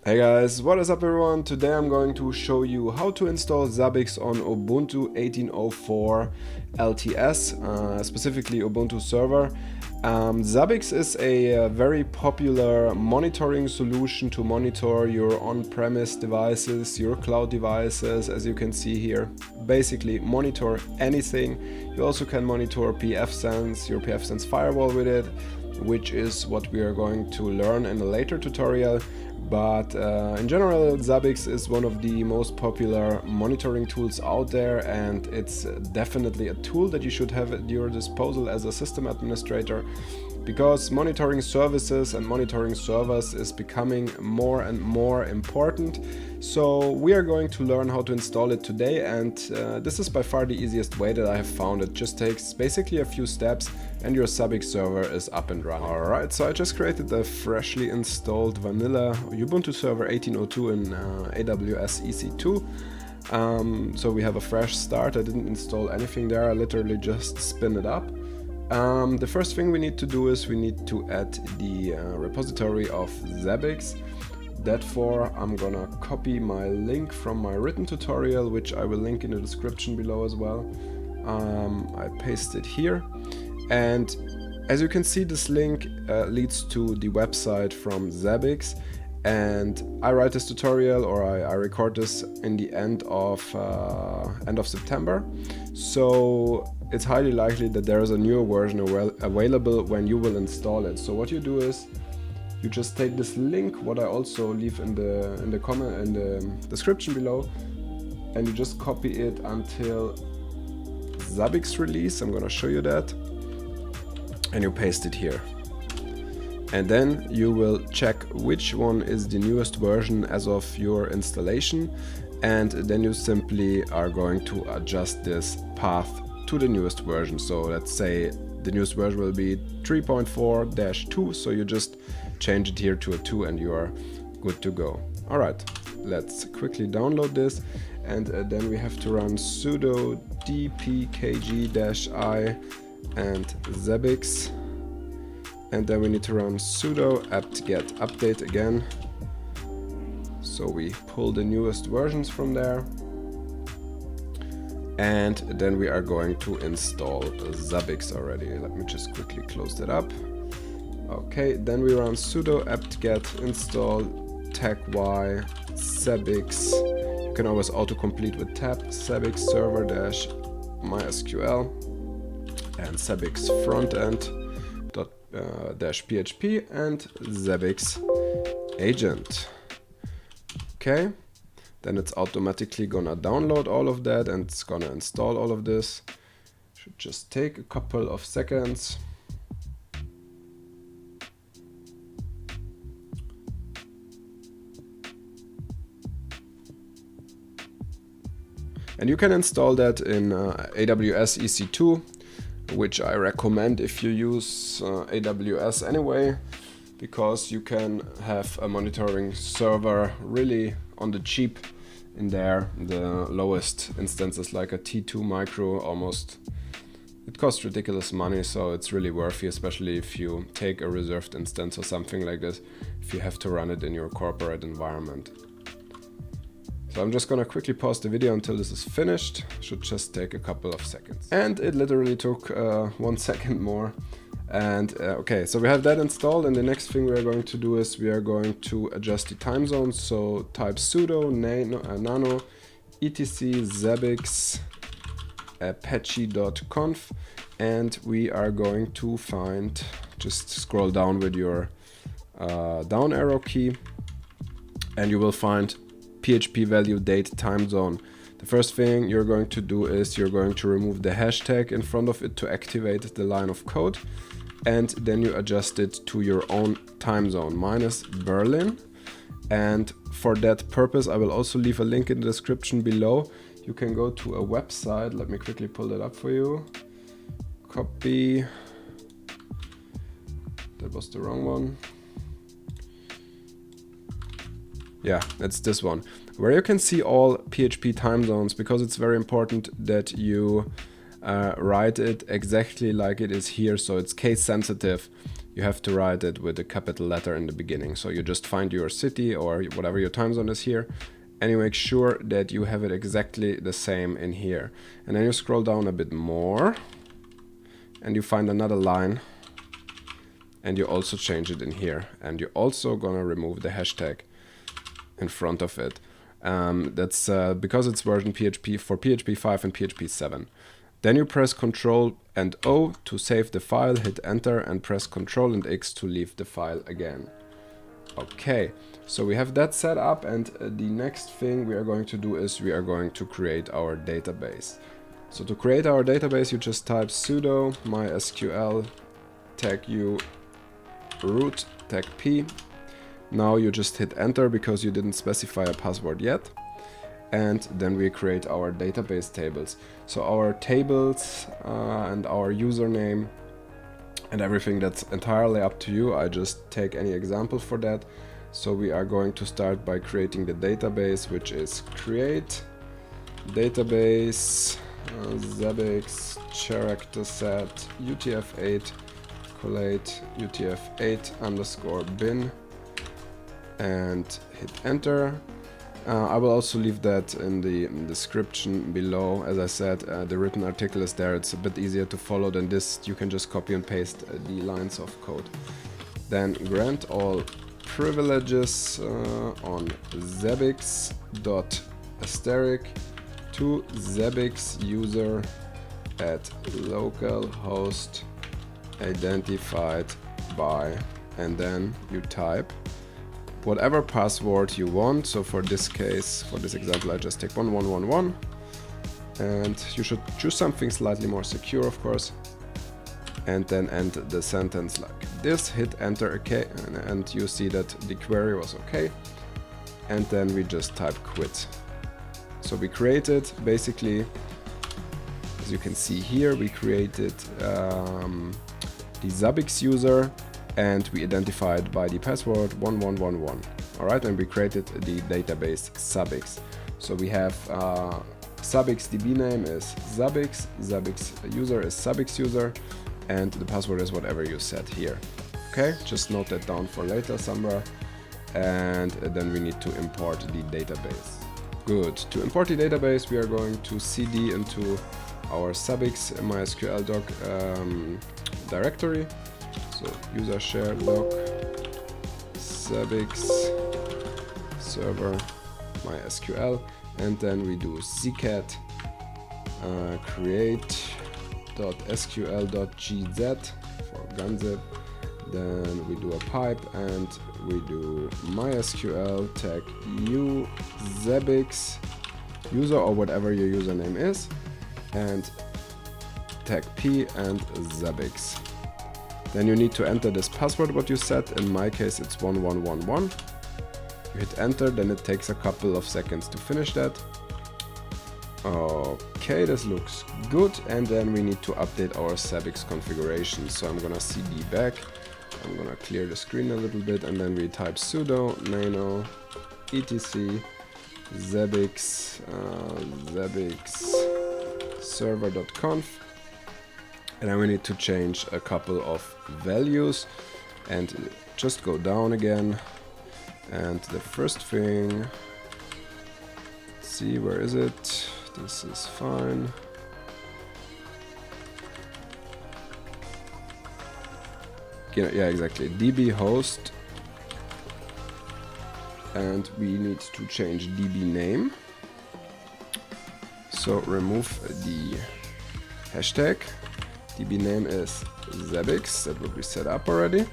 Hey guys, what is up everyone? Today I'm going to show you how to install Zabbix on Ubuntu 18.04 LTS, specifically Ubuntu server. Zabbix is a very popular monitoring solution to monitor your on-premise devices, your cloud devices, as you can see here. Basically monitor anything. You also can monitor pfSense, your pfSense firewall with it, which is what we are going to learn in a later tutorial. But in general, Zabbix is one of the most popular monitoring tools out there, and it's definitely a tool that you should have at your disposal as a system administrator, because monitoring services and monitoring servers is becoming more and more important. So we are going to learn how to install it today, and this is by far the easiest way that I have found. It just takes basically a few steps and your Zabbix server is up and running. Alright, so I just created a freshly installed vanilla Ubuntu server 18.02 in AWS EC2. So we have a fresh start. I didn't install anything there, I literally just spin it up. The first thing we need to do is we need to add the repository of Zabbix. Therefore, I'm gonna copy my link from my written tutorial, which I will link in the description below as well. I paste it here, and as you can see, this link leads to the website from Zabbix. And I write this tutorial, or I record this in the end of September. So it's highly likely that there is a newer version available when you will install it. So what you do is you just take this link, what I also leave in the comment in the description below, and you just copy it until Zabbix release. I'm gonna show you that, and you paste it here. And then you will check which one is the newest version as of your installation, and then you simply are going to adjust this path to the newest version. So let's say the newest version will be 3.4-2, so you just change it here to a 2 and you are good to go. Alright, let's quickly download this, and then we have to run sudo dpkg-i and Zabbix. And then we need to run sudo apt-get update again. So we pull the newest versions from there. And then we are going to install Zabbix already. Let me just quickly close that up. Okay, then we run sudo apt-get install tag-y Zabbix. You can always autocomplete with tab Zabbix server-mysql and Zabbix frontend -php and Zabbix agent. Okay, then it's automatically gonna download all of that and it's gonna install all of this. Should just take a couple of seconds. And you can install that in AWS EC2, which I recommend if you use AWS anyway, because you can have a monitoring server really on the cheap in there. The lowest instance is like a T2 micro almost. It costs ridiculous money, so it's really worthy, especially if you take a reserved instance or something like this, if you have to run it in your corporate environment. So I'm just gonna quickly pause the video until this is finished. Should just take a couple of seconds. And it literally took 1 second more. And okay, so we have that installed, and the next thing we are going to do is we are going to adjust the time zones. So type sudo nano etc zabbix apache.conf, and we are going to find, just scroll down with your down arrow key, and you will find PHP value date time zone. The first thing you're going to do is you're going to remove the hashtag in front of it to activate the line of code, and then you adjust it to your own time zone minus Berlin. And for that purpose I will also leave a link in the description below. You can go to a website, let me quickly pull that up for you. Copy, that was the wrong one. Yeah, it's this one, where you can see all PHP time zones, because it's very important that you write it exactly like it is here, so it's case sensitive. you have to write it with a capital letter in the beginning. So you just find your city or whatever your time zone is here, and you make sure that you have it exactly the same in here. And then you scroll down a bit more and you find another line, and you also change it in here. And you're also gonna remove the hashtag in front of it. That's because it's version PHP for PHP 5 and PHP 7. Then you press Ctrl and O to save the file, hit enter, and press Ctrl and X to leave the file again. Okay, so we have that set up, and the next thing we are going to do is we are going to create our database. So to create our database, you just type sudo mysql tag u root tag p. Now you just hit enter because you didn't specify a password yet. And then we create our database tables. So our tables and our username and everything, that's entirely up to you. I just take any example for that. So we are going to start by creating the database, which is create database Zabbix character set utf8 collate utf8 underscore bin, and hit enter. I will also leave that in the description below. As I said, the written article is there. It's a bit easier to follow than this. You can just copy and paste the lines of code. Then grant all privileges on Zabbix ** to Zabbix user at localhost identified by, and then you type whatever password you want. So for this case, for this example, I just take 1111, and you should choose something slightly more secure, of course, and then end the sentence like this, hit enter, okay, and you see that the query was okay, and then we just type quit. So we created, basically, as you can see here, we created the Zabbix user, and we identified by the password 1111. Alright, and we created the database Zabbix. So we have Zabbix DB name is Zabbix, Zabbix user is Zabbix user, and the password is whatever you set here. Okay, just note that down for later somewhere. And then we need to import the database. Good. To import the database, we are going to cd into our Zabbix MySQL doc directory. So user share doc Zabbix server MySQL, and then we do zcat create.sql.gz for gunzip. Then we do a pipe and we do MySQL tag u Zabbix user or whatever your username is, and tag p and Zabbix. Then you need to enter this password what you set. In my case it's 1111. You hit enter, then it takes a couple of seconds to finish that. Okay, this looks good, and then we need to update our Zabbix configuration. So I'm gonna cd back, I'm gonna clear the screen a little bit, and then we type sudo nano etc Zabbix server.conf. And then we need to change a couple of values, and just go down again. And the first thing, let's see, where is it? This is fine. Yeah, exactly. DB host, and we need to change DB name. So remove the hashtag. DB name is Zabbix, that will be set up already.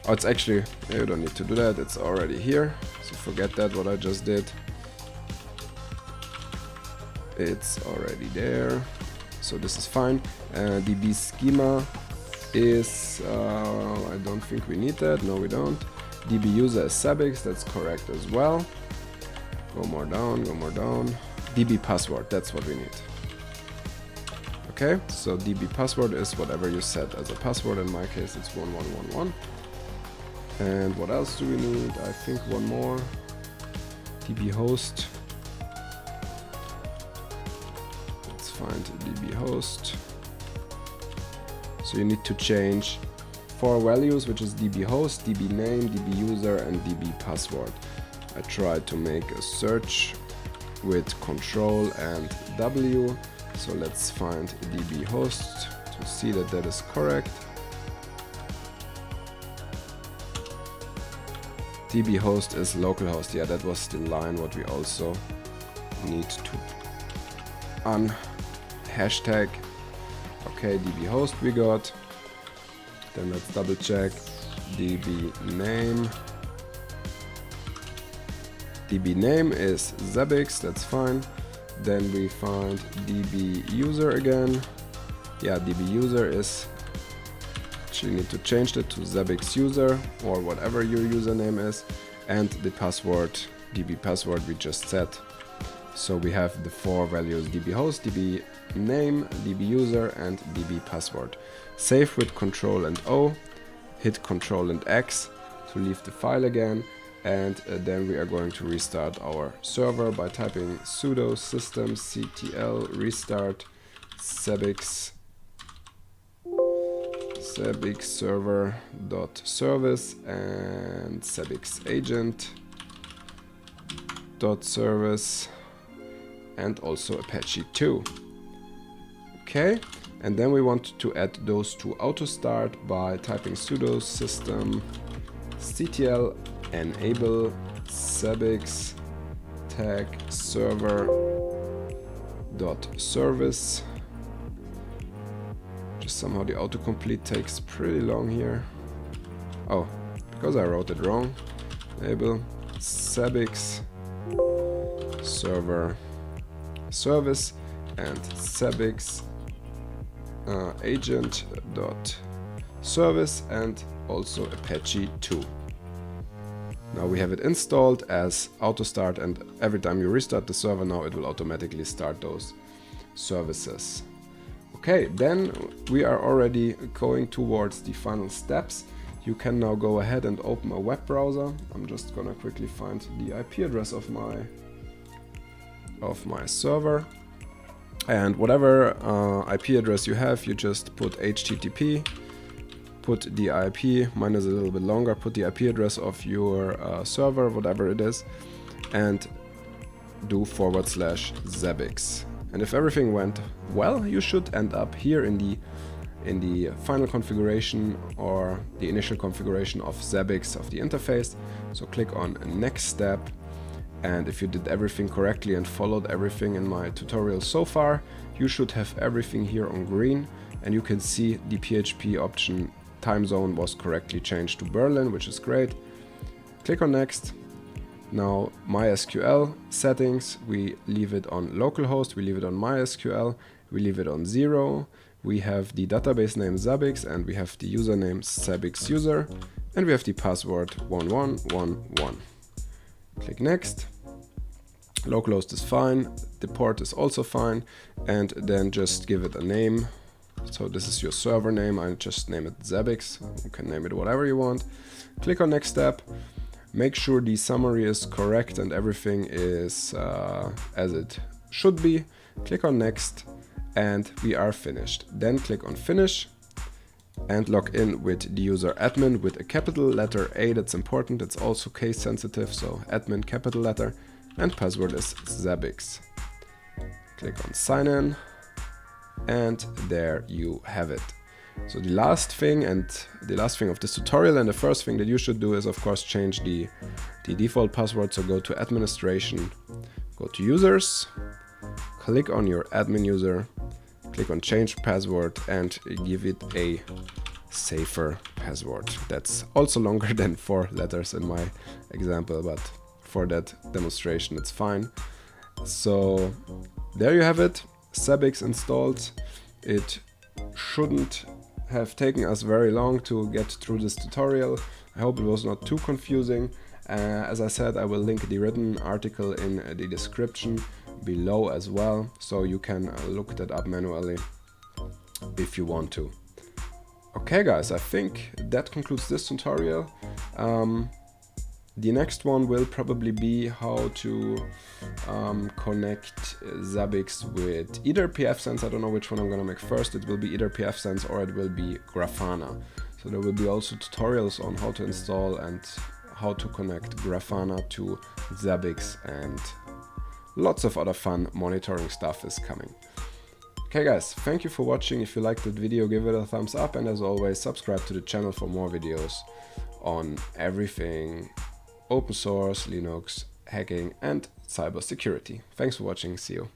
Oh, it's actually, you don't need to do that, it's already here. So forget that, what I just did. It's already there. So this is fine. DB schema is, I don't think we need that, no we don't. DB user is Zabbix, that's correct as well. Go more down, go more down. DB password, that's what we need. Okay, so DB password is whatever you set as a password. In my case it's 1111. And what else do we need? I think one more. DB host. Let's find DB host. So you need to change 4 values, which is db host, db name, db user, and db password. I tried to make a search with Control and W, so let's find db host to see that that is correct. db host is localhost. Yeah, that was the line what we also need to hashtag. Okay, db host we got. Then let's double check db name. db name is Zabbix, that's fine. Then we find db user again. Yeah, db user is, actually need to change that to Zabbix user or whatever your username is, and the password, db password we just set. So we have the 4 values: db host, db name, db user, and db password. Save with Control and O, hit Control and X to leave the file again, and then we are going to restart our server by typing sudo systemctl restart Zabbix server.service and Zabbix agent.service and also Apache 2. Okay, and then we want to add those to auto start by typing sudo systemctl enable Zabbix tag server.service. Just somehow the autocomplete takes pretty long here. Oh, because I wrote it wrong. Enable Zabbix server service and Zabbix agent.service and also Apache 2. Now we have it installed as auto start, and every time you restart the server now it will automatically start those services. Okay, then we are already going towards the final steps. You can now go ahead and open a web browser. I'm just gonna quickly find the IP address of my server, and whatever IP address you have, you just put HTTP, put the IP, mine is a little bit longer, put the IP address of your server, whatever it is, and do /Zabbix. And if everything went well, you should end up here in the final configuration or the initial configuration of Zabbix of the interface. So click on next step, and if you did everything correctly and followed everything in my tutorial so far, you should have everything here on green, and you can see the PHP option time zone was correctly changed to Berlin, which is great. Click on next. Now MySQL settings, we leave it on localhost, we leave it on MySQL, we leave it on 0. We have the database name Zabbix, and we have the username Zabbix user, and we have the password 1111. Click next. Localhost is fine, the port is also fine, and then just give it a name. So this is your server name, I just name it Zabbix. You can name it whatever you want. Click on next step. Make sure the summary is correct and everything is as it should be. Click on next, and we are finished. Then click on finish and log in with the user admin with a capital letter A, that's important, it's also case sensitive, so admin capital letter, and password is Zabbix. Click on sign in, and there you have it. So the last thing of this tutorial, and the first thing that you should do, is of course change the default password. So go to administration, go to users, click on your admin user, click on change password, and give it a safer password. That's also longer than 4 letters in my example, but for that demonstration it's fine. So there you have it, Zabbix installed. It shouldn't have taken us very long to get through this tutorial. I hope it was not too confusing. As I said, I will link the written article in the description below as well, so you can look that up manually if you want to. Okay guys, I think that concludes this tutorial. The next one will probably be how to connect Zabbix with either pfSense. I don't know which one I'm gonna make first. It will be either pfSense or it will be Grafana. So there will be also tutorials on how to install and how to connect Grafana to Zabbix, and lots of other fun monitoring stuff is coming. Okay guys, thank you for watching. If you liked that video, give it a thumbs up, and as always, subscribe to the channel for more videos on everything open source, Linux, hacking and cybersecurity. Thanks for watching. See you.